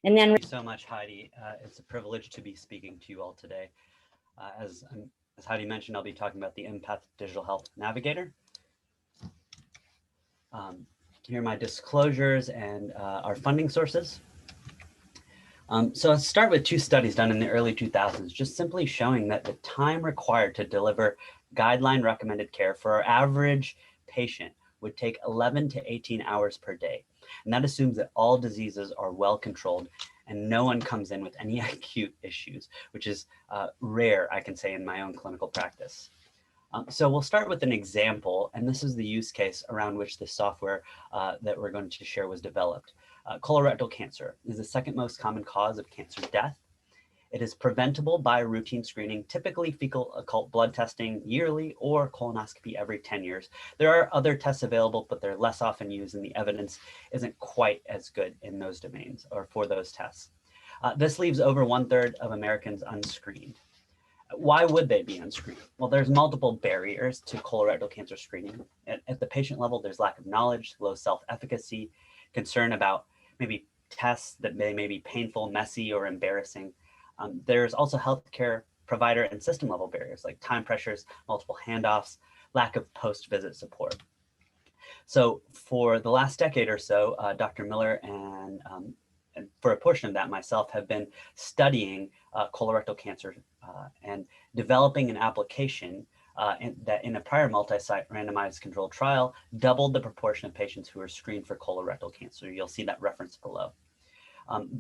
And then Thank you so much, Heidi. It's a privilege to be speaking to you all today. As Heidi mentioned, I'll be talking about the mPATH Digital Health Navigator. Here are my disclosures and our funding sources. So let's start with two studies done in the early 2000s, just simply showing that the time required to deliver guideline recommended care for our average patient would take 11 to 18 hours per day. And that assumes that all diseases are well controlled and no one comes in with any acute issues, which is rare, I can say, in my own clinical practice. So we'll start with an example, and this is the use case around which the software that we're going to share was developed. Colorectal cancer is the second most common cause of cancer death. It is preventable by routine screening, typically fecal occult blood testing yearly or colonoscopy every 10 years. There are other tests available, but they're less often used and the evidence isn't quite as good in those domains or for those tests. This leaves over 1/3 of Americans unscreened. Why would they be unscreened? Well, there's multiple barriers to colorectal cancer screening. At the patient level, there's lack of knowledge, low self-efficacy, concern about maybe tests that may be painful, messy, or embarrassing. There's also healthcare provider and system level barriers like time pressures, multiple handoffs, lack of post-visit support. So for the last decade or so, Dr. Miller and for a portion of that myself have been studying colorectal cancer and developing an application that in a prior multi-site randomized controlled trial doubled the proportion of patients who were screened for colorectal cancer. You'll see that reference below.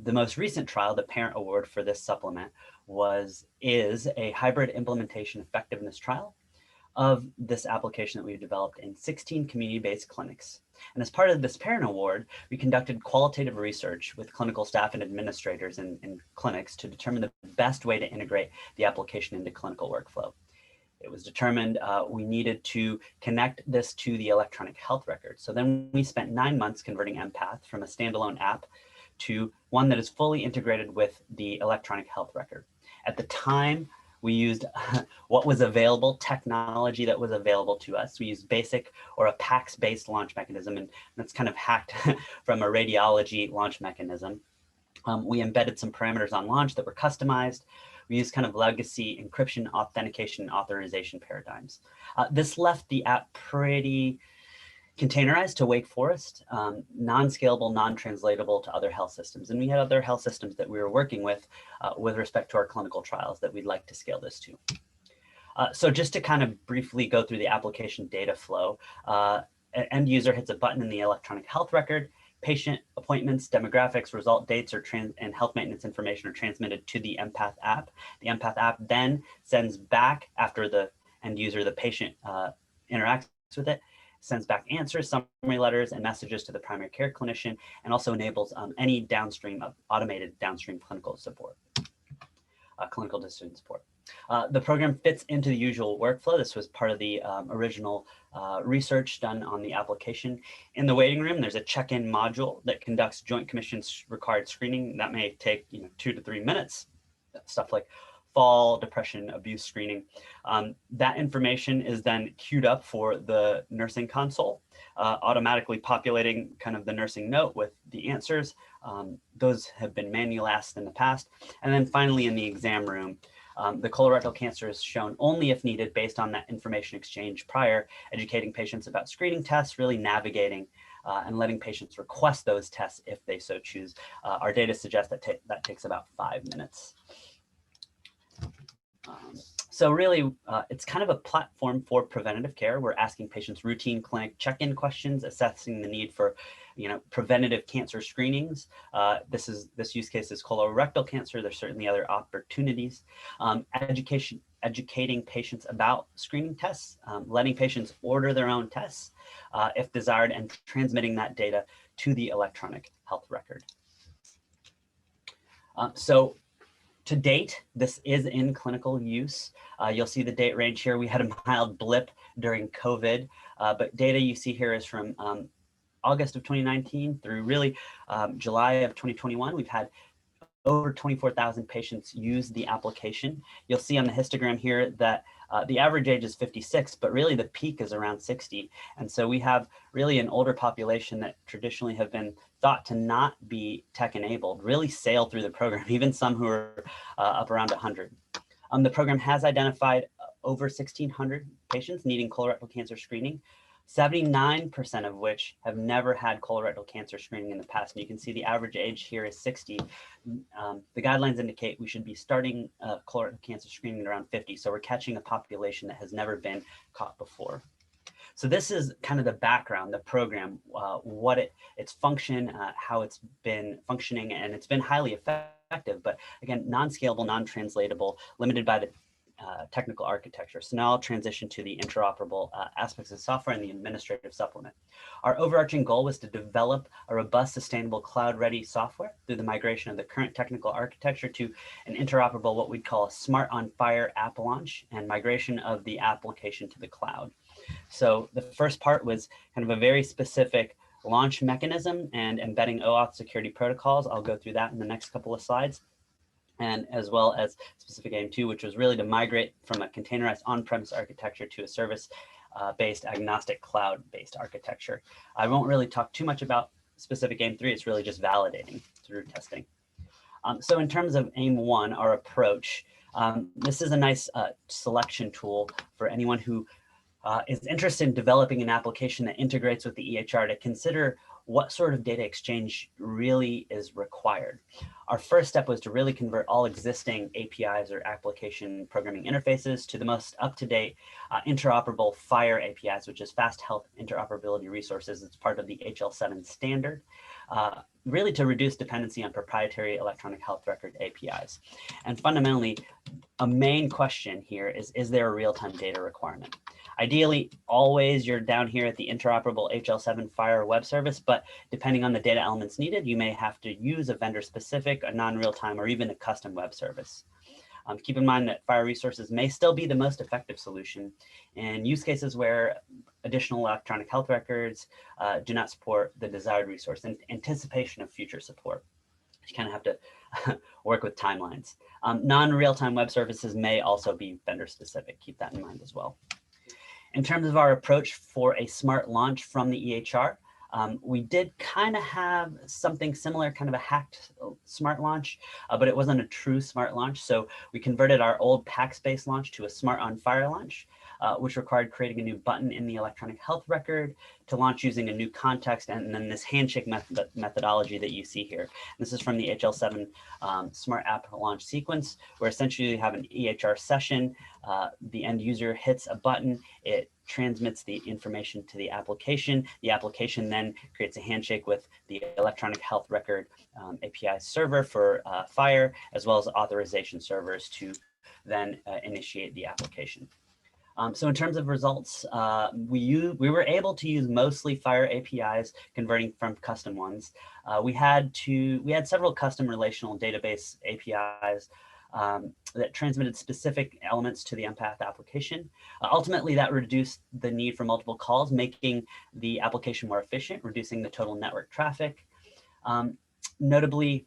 The most recent trial, the parent award for this supplement, is a hybrid implementation effectiveness trial of this application that we've developed in 16 community-based clinics. And as part of this parent award, we conducted qualitative research with clinical staff and administrators in clinics to determine the best way to integrate the application into clinical workflow. It was determined we needed to connect this to the electronic health record. So then we spent 9 months converting mPATH from a standalone app to one that is fully integrated with the electronic health record. At the time, we used what was available, technology that was available to us. We used BASIC or a PACS-based launch mechanism, and that's kind of hacked from a radiology launch mechanism. We embedded some parameters on launch that were customized. We used kind of legacy encryption, authentication, and authorization paradigms. This left the app pretty containerized to Wake Forest, non-scalable, non-translatable to other health systems. And we had other health systems that we were working with respect to our clinical trials that we'd like to scale this to. So just to kind of briefly go through the application data flow, an end user hits a button in the electronic health record, patient appointments, demographics, result dates, and health maintenance information are transmitted to the mPATH app. The mPATH app then sends back, after the end user, the patient interacts with it, sends back answers, summary letters, and messages to the primary care clinician, and also enables any downstream automated downstream clinical support, clinical decision support. The program fits into the usual workflow. This was part of the original research done on the application. In the waiting room, there's a check-in module that conducts Joint Commission's required screening. That may take 2 to 3 minutes, stuff like fall, depression, abuse screening. That information is then queued up for the nursing console, automatically populating kind of the nursing note with the answers. Those have been manually asked in the past. And then finally in the exam room, the colorectal cancer is shown only if needed based on that information exchange prior, educating patients about screening tests, really navigating and letting patients request those tests if they so choose. Our data suggests that that takes about 5 minutes. So really, it's kind of a platform for preventative care. We're asking patients routine clinic check-in questions, assessing the need for, preventative cancer screenings. This use case is colorectal cancer. There's certainly other opportunities. Educating patients about screening tests, letting patients order their own tests if desired, and transmitting that data to the electronic health record. So to date, this is in clinical use. You'll see the date range here. We had a mild blip during COVID, but data you see here is from August of 2019 through really July of 2021. We've had over 24,000 patients use the application. You'll see on the histogram here that the average age is 56, but really the peak is around 60. And so we have really an older population that traditionally have been thought to not be tech enabled, really sail through the program, even some who are up around 100. The program has identified over 1,600 patients needing colorectal cancer screening, 79% of which have never had colorectal cancer screening in the past. And you can see the average age here is 60. The guidelines indicate we should be starting colorectal cancer screening at around 50. So we're catching a population that has never been caught before. So this is kind of the background, the program, what its function, how it's been functioning, and it's been highly effective, but again, non-scalable, non-translatable, limited by the technical architecture. So now I'll transition to the interoperable aspects of software and the administrative supplement. Our overarching goal was to develop a robust, sustainable, cloud-ready software through the migration of the current technical architecture to an interoperable, what we'd call a smart on fire app launch, and migration of the application to the cloud. So the first part was kind of a very specific launch mechanism and embedding OAuth security protocols. I'll go through that in the next couple of slides. And as well as specific aim 2, which was really to migrate from a containerized on-premise architecture to a service-based agnostic cloud-based architecture. I won't really talk too much about specific aim 3. It's really just validating through testing. So in terms of aim 1, our approach, this is a nice selection tool for anyone who is interested in developing an application that integrates with the EHR to consider what sort of data exchange really is required. Our first step was to really convert all existing APIs or application programming interfaces to the most up-to-date interoperable FHIR APIs, which is Fast Health Interoperability Resources. It's part of the HL7 standard, really to reduce dependency on proprietary electronic health record APIs. And fundamentally, a main question here is there a real-time data requirement? Ideally, always you're down here at the interoperable HL7 FHIR web service, but depending on the data elements needed, you may have to use a vendor-specific, a non-real-time, or even a custom web service. Keep in mind that FHIR resources may still be the most effective solution in use cases where additional electronic health records do not support the desired resource in anticipation of future support. You kind of have to work with timelines. Non-real-time web services may also be vendor-specific. Keep that in mind as well. In terms of our approach for a smart launch from the EHR, we did kind of have something similar, kind of a hacked smart launch, but it wasn't a true smart launch. So we converted our old PACS-based launch to a smart on fire launch, which required creating a new button in the electronic health record to launch using a new context, and then this handshake methodology that you see here. This is from the HL7 smart app launch sequence, where essentially you have an EHR session, the end user hits a button, it transmits the information to the application then creates a handshake with the electronic health record API server for FHIR, as well as authorization servers to then initiate the application. So in terms of results, we were able to use mostly FHIR APIs, converting from custom ones. We had several custom relational database APIs that transmitted specific elements to the mPATH application. Ultimately, that reduced the need for multiple calls, making the application more efficient, reducing the total network traffic. Notably,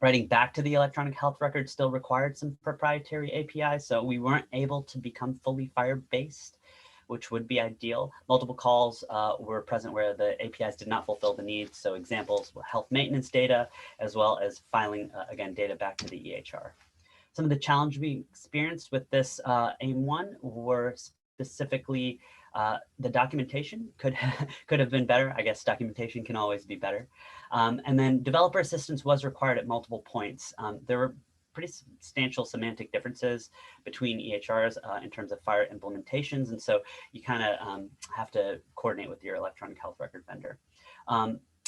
writing back to the electronic health record still required some proprietary APIs, so we weren't able to become fully FHIR-based, which would be ideal. Multiple calls were present where the APIs did not fulfill the needs, so examples were health maintenance data, as well as filing, again, data back to the EHR. Some of the challenges we experienced with this AIM-1 were specifically the documentation could have been better. I guess documentation can always be better. And then developer assistance was required at multiple points. There were pretty substantial semantic differences between EHRs in terms of FHIR implementations. And so you kind of have to coordinate with your electronic health record vendor.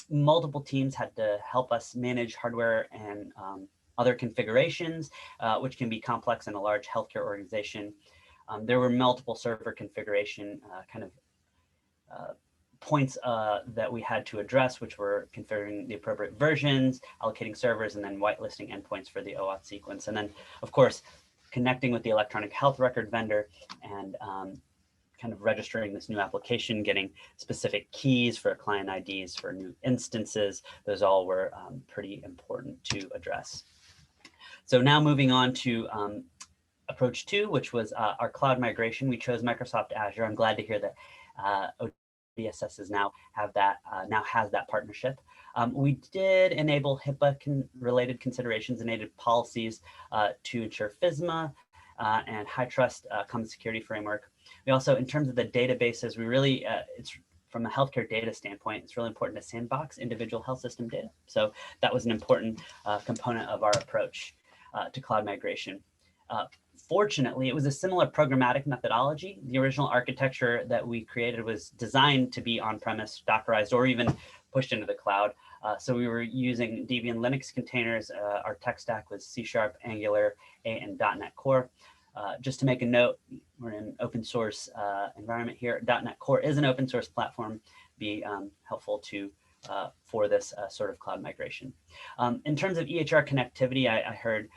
Multiple teams had to help us manage hardware and other configurations, which can be complex in a large healthcare organization. There were multiple server configuration points that we had to address, which were configuring the appropriate versions, allocating servers, and then whitelisting endpoints for the OAuth sequence. And then, of course, connecting with the electronic health record vendor and kind of registering this new application, getting specific keys for client IDs for new instances. Those all were pretty important to address. So now moving on to approach 2, which was our cloud migration. We chose Microsoft Azure. I'm glad to hear that ODSS is now has that partnership. We did enable HIPAA-related considerations and native policies to ensure FISMA and high trust common security framework. We also, in terms of the databases, we really, it's from a healthcare data standpoint, it's really important to sandbox individual health system data. So that was an important component of our approach to cloud migration. Fortunately, it was a similar programmatic methodology. The original architecture that we created was designed to be on-premise, Dockerized, or even pushed into the cloud. So we were using Debian Linux containers. Our tech stack was C#, Angular, and .NET Core. Just to make a note, we're in an open source environment here. .NET Core is an open source platform, be helpful to for this sort of cloud migration. In terms of EHR connectivity, I heard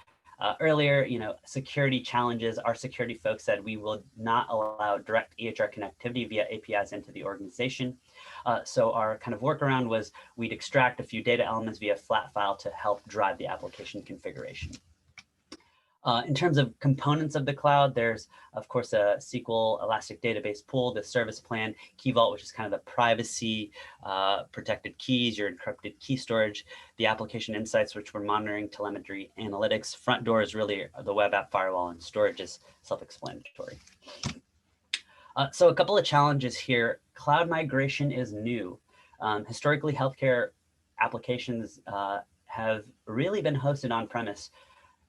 earlier, security challenges. Our security folks said we will not allow direct EHR connectivity via APIs into the organization. So our kind of workaround was we'd extract a few data elements via flat file to help drive the application configuration. In terms of components of the cloud, there's, of course, a SQL Elastic Database Pool, the service plan, Key Vault, which is kind of the privacy protected keys, your encrypted key storage, the application insights, which we're monitoring, telemetry, analytics. Front door is really the web app firewall, and storage is self-explanatory. So a couple of challenges here. Cloud migration is new. Historically, healthcare applications have really been hosted on-premise,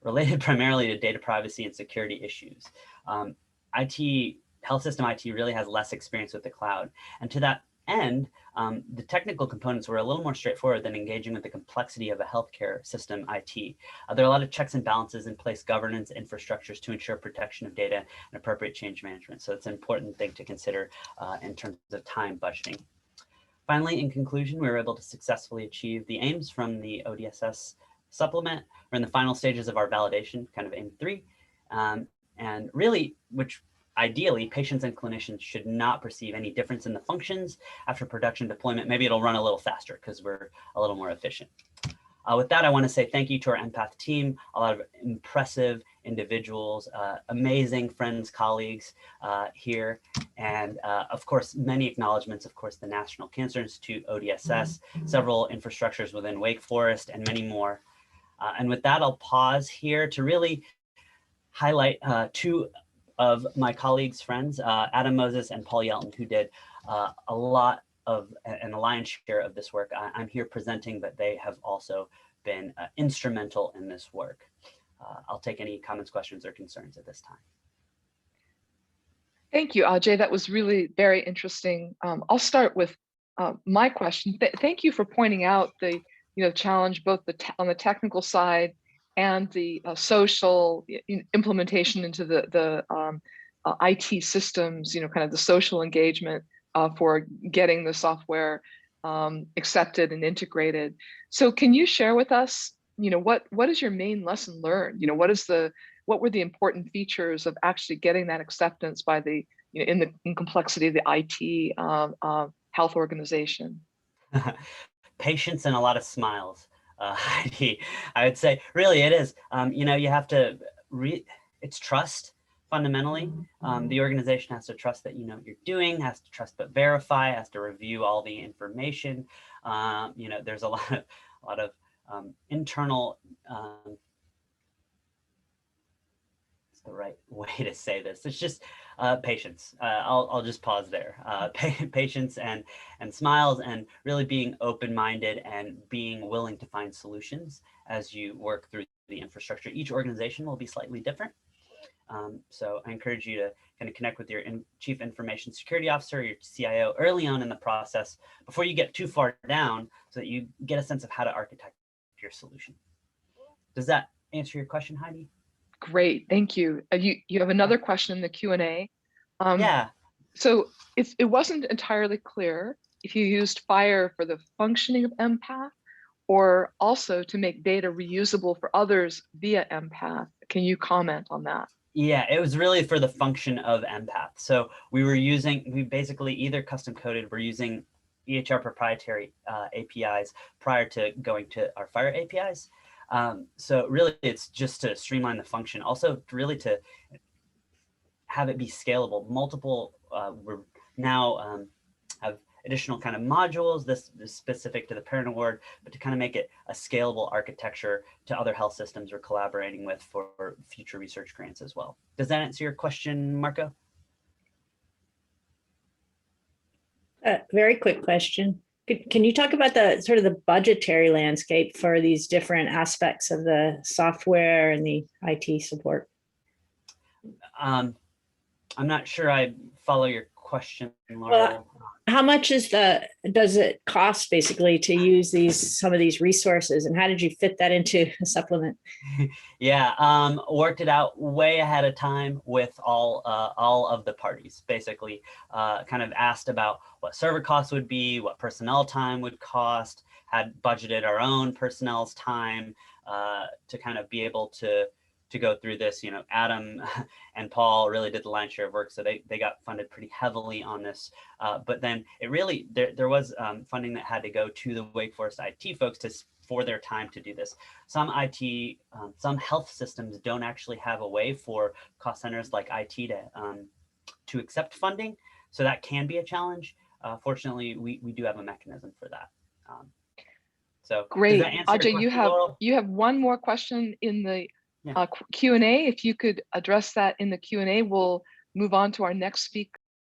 related primarily to data privacy and security issues. Health system IT really has less experience with the cloud. And to that end, the technical components were a little more straightforward than engaging with the complexity of a healthcare system IT. There are a lot of checks and balances in place, governance infrastructures to ensure protection of data and appropriate change management. So it's an important thing to consider in terms of time budgeting. Finally, in conclusion, we were able to successfully achieve the aims from the ODSS supplement. We're in the final stages of our validation, kind of aim 3. And really, which ideally, patients and clinicians should not perceive any difference in the functions after production deployment. Maybe it'll run a little faster because we're a little more efficient. With that, I want to say thank you to our mPATH team, a lot of impressive individuals, amazing friends, colleagues here, and of course, many acknowledgements, of course, the National Cancer Institute, ODSS, several infrastructures within Wake Forest, and many more. And with that, I'll pause here to really highlight 2 of my colleagues, friends, Adam Moses and Paul Yelton, who did a lot of and the lion's share of this work. I'm here presenting, but they have also been instrumental in this work. I'll take any comments, questions, or concerns at this time. Thank you, Ajay. That was really very interesting. I'll start with my question. Thank you for pointing out the challenge both on the technical side and the social implementation into the IT systems, kind of the social engagement for getting the software accepted and integrated. So can you share with us, what is your main lesson learned? What were the important features of actually getting that acceptance by the, in complexity of the IT health organization? Patience and a lot of smiles. I would say, really, it is. You have to, it's trust, fundamentally. The organization has to trust that you know what you're doing, has to trust but verify, has to review all the information. There's a lot of internal, it's the right way to say this. It's just patience. I'll just pause there. Patience and smiles, and really being open-minded and being willing to find solutions as you work through the infrastructure. Each organization will be slightly different. So I encourage you to kind of connect with your chief information security officer, your CIO early on in the process before you get too far down, so that you get a sense of how to architect your solution. Does that answer your question, Heidi? Great, thank you. You have another question in the Q&A. Yeah. So if it wasn't entirely clear if you used FHIR for the functioning of mPATH or also to make data reusable for others via mPATH. Can you comment on that? Yeah, it was really for the function of mPATH. So we basically either custom coded, we're using EHR proprietary APIs prior to going to our FHIR APIs. So really, it's just to streamline the function. Also, really to have it be scalable. Multiple, we're now have additional kind of modules. This is specific to the parent award, but to kind of make it a scalable architecture to other health systems we're collaborating with for future research grants as well. Does that answer your question, Marco? Very quick question. Can you talk about the sort of the budgetary landscape for these different aspects of the software and the IT support? I'm not sure I follow your question, Laura. Well, how much does it cost basically to use some of these resources, and how did you fit that into a supplement? Yeah, worked it out way ahead of time with all of the parties. Basically, kind of asked about what server costs would be, what personnel time would cost. Had budgeted our own personnel's time to kind of be able to go through this. Adam and Paul really did the lion's share of work, so they got funded pretty heavily on this. But then it really, there was funding that had to go to the Wake Forest IT folks for their time to do this. Some some health systems don't actually have a way for cost centers like IT to accept funding, so that can be a challenge. Fortunately, we do have a mechanism for that. So great, does that answer your Ajay, question, you have one more question in the Yeah. Q&A. If you could address that in the Q&A, we'll move on to our next speaker.